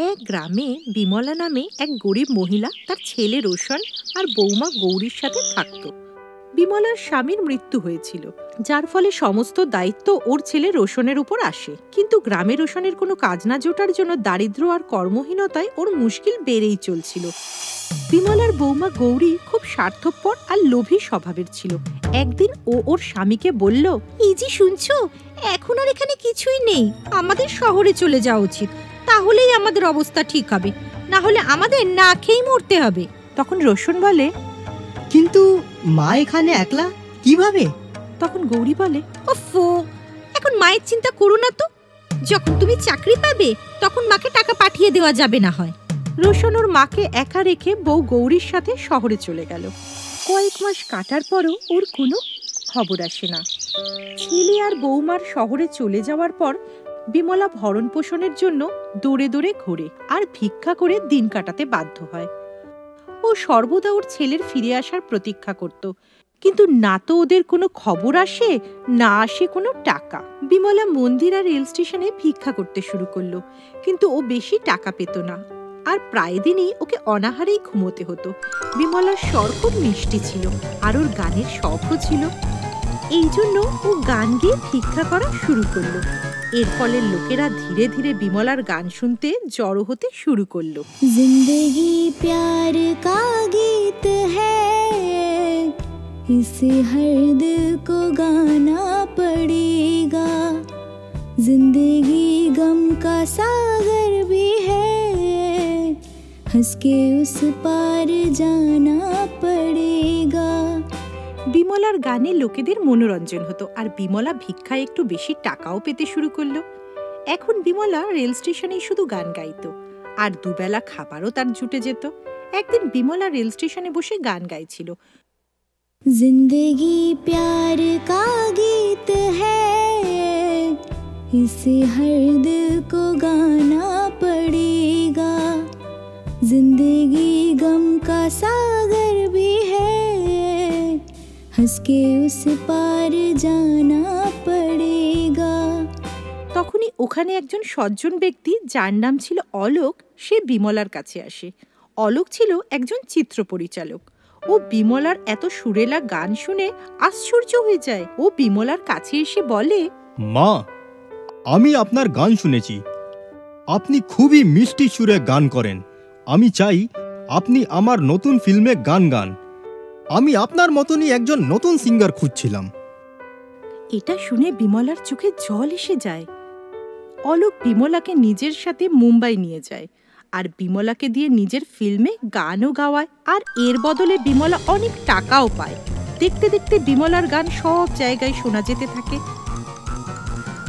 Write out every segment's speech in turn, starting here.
এক গ্রামে বিমলা নামে এক গরিব মহিলা তার ছেলে রোশন আর বৌমা গৌরীর সাথে থাকত। বিমলার স্বামীর মৃত্যু হয়েছিল, যার ফলে সমস্ত দায়িত্ব ওর ছেলে রোশনের উপর আসে। কিন্তু গ্রামে রোশনের কোনো কাজ না জোটার জন্য দারিদ্র আর কর্মহীনতায় ওর মুশকিল বেড়েই চলছিল। বিমলার বৌমা গৌরী খুব স্বার্থপর আর লোভী স্বভাবের ছিল। একদিন ও ওর স্বামীকে বলল, এই যে শুনছো, এখন আর এখানে কিছুই নেই, আমাদের শহরে চলে যাওয়া উচিত, তাহলেই আমাদের অবস্থা ঠিক হবে, না হলে আমাদের না খেয়েই মরতে হবে। তখন রোশন বলে, কিন্তু মা এখানে একলা কিভাবে? তখন গৌরী বলে, ওফো, এখন মায়ের চিন্তা করো না তো, যখন তুমি চাকরি পাবে তখন মাকে টাকা পাঠিয়ে দেওয়া যাবে না হয়। রোশন ওর মাকে একা রেখে বউ গৌরীর সাথে শহরে চলে গেল। কয়েক মাস কাটার পরও ওর কোনো খবর আসে না। ছেলে আর বৌমার শহরে চলে যাওয়ার পর বিমলা ভরণ পোষণের জন্য দৌড়ে দৌড়ে ঘোরে আর ভিক্ষা করে দিন কাটাতে বাধ্য হয়। ও সর্বদা ওর ছেলের ফিরে আসার প্রতীক্ষা করত, কিন্তু না তো ওদের কোনো খবর আসে, না আসে কোনো টাকা। বিমলা মন্দির আর রেল স্টেশনে ভিক্ষা করতে শুরু করলো, কিন্তু ও বেশি টাকা পেত না, আর প্রায় দিনই ওকে অনাহারেই ঘুমোতে হতো। বিমলার স্বর খুব মিষ্টি ছিল আর ওর গানের শখও ছিল, এই জন্য ও গান গেয়ে ভিক্ষা করা শুরু করলো। এর ফলে লোকেরা ধীরে ধীরে বিমলার গান শুনতে জড়ো হতে শুরু করলো। जिंदगी प्यार का गीत है, इसे हर दिल को गाना पड़ेगा। जिंदगी गम का सागर भी है, हंस के उस पार जाना पड़ेगा। বিমলার গানে লোকেদের মনোরঞ্জন হতো আর বিমলা ভিক্ষায় একটু বেশি টাকাও পেতে শুরু করলো। এখন বিমলা রেল স্টেশনে শুধু গান গাইতো আর দুবেলা খাবারও তার জুটে যেত। একদিন বিমলা রেল স্টেশনে বসে গান গাইছিল, जिंदगी प्यार का गीत है, इसे हर दिल को गाना पड़ेगा। जिंदगी गम का सागर भी है, हंस के उस पार जाना पड़ेगा। তখনই ওখানে একজন সজ্জন ব্যক্তি যার নাম ছিল অলোক, সে বিমলার কাছে আসে। অলোক ছিল একজন চিত্র পরিচালক। ও বিমলার এত সুরেলা গান শুনে আশ্চর্য হয়ে যায়। ও বিমলার কাছে এসে বলে, মা, আমি আপনার গান শুনেছি, আপনি খুবই মিষ্টি সুরে গান করেন। আমি চাই আপনি আমার নতুন ফিল্মে গান গান। আমি আপনার মতনই একজন নতুন সিঙ্গার খুঁজছিলাম। এটা শুনে বিমলার চোখে জল এসে যায়। অলোক বিমলাকে নিজের সাথে মুম্বাই নিয়ে যায় আর বিমলাকে দিয়ে নিজের ফিল্মে গানও গাওয়ায়, আর এর বদলে বিমলা অনেক টাকাও পায়। দেখতে দেখতে বিমলার গান সব জায়গায় শোনা যেতে থাকে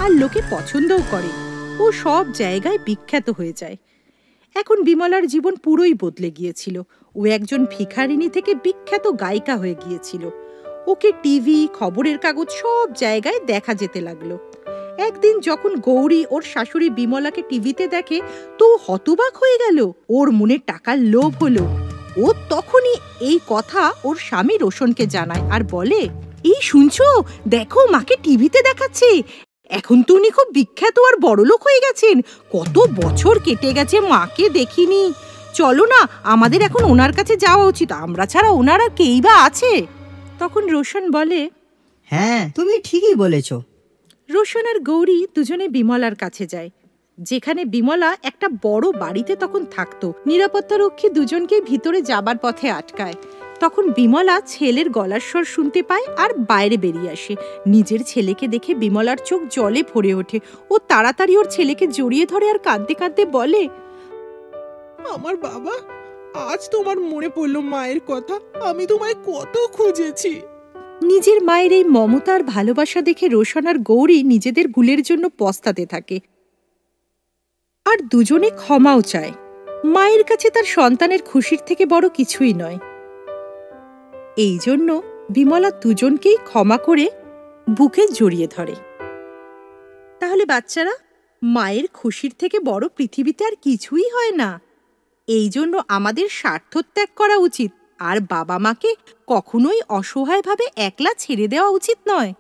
আর লোকে পছন্দও করে। ও সব জায়গায় বিখ্যাত হয়ে যায়। এখন বিমলার জীবন পুরোই বদলে গিয়েছিল। ও একজন ভিখারিনী থেকে বিখ্যাত গায়িকা হয়ে গিয়েছিল। ওকে টিভি, খবরের কাগজ সব জায়গায় দেখা যেতে লাগলো। একদিন যখন গৌরী ওর শাশুড়ি বিমলাকে টিভিতে দেখে তো হতবাক হয়ে গেল। ওর মনে টাকার লোভ হলো। ও তখনই এই কথা ওর স্বামী রোশনকে জানায় আর বলে, এই শুনছো, দেখো মাকে টিভিতে দেখাচ্ছে, এখন তো উনি খুব বিখ্যাত আর বড়লোক হয়ে গেছেন, কত বছর কেটে গেছে মাকে দেখিনি, চলো না আমাদের এখন ওনার কাছে যাওয়া উচিত, আমরা ছাড়া ওনার আর কেই বা আছে। তখন রোশন বলে, হ্যাঁ, তুমি ঠিকই বলেছ। রোশন আর গৌরী দুজনে বিমলার কাছে যায়, যেখানে বিমলা একটা বড় বাড়িতে তখন থাকতো। নিরাপত্তারক্ষী দুজনকে ভিতরে যাবার পথে আটকায়। তখন বিমলা ছেলের গলার স্বর শুনতে পায় আর বাইরে বেরিয়ে আসে। নিজের ছেলেকে দেখে বিমলার চোখ জলে ভরে ওঠে। ও তাড়াতাড়ি ওর ছেলেকে জড়িয়ে ধরে আর কাঁদতে কাঁদতে বলে, আমার বাবা, আজ তোমার মনে পড়লো মায়ের কথা, আমি তোমায় কত খুঁজেছি। নিজের মায়ের এই মমতার ভালোবাসা দেখে রোশন আর গৌরী নিজেদের ভুলের জন্য পস্তাতে থাকে আর দুজনে ক্ষমাও চায়। মায়ের কাছে তার সন্তানের খুশির থেকে বড় কিছুই নয়। এই জন্য বিমলা দুজনকেই ক্ষমা করে বুকে জড়িয়ে ধরে। তাহলে বাচ্চারা, মায়ের খুশির থেকে বড় পৃথিবীতে আর কিছুই হয় না। এই জন্য আমাদের স্বার্থ ত্যাগ করা উচিত আর বাবা মাকে কখনোই অসহায়ভাবে একলা ছেড়ে দেওয়া উচিত নয়।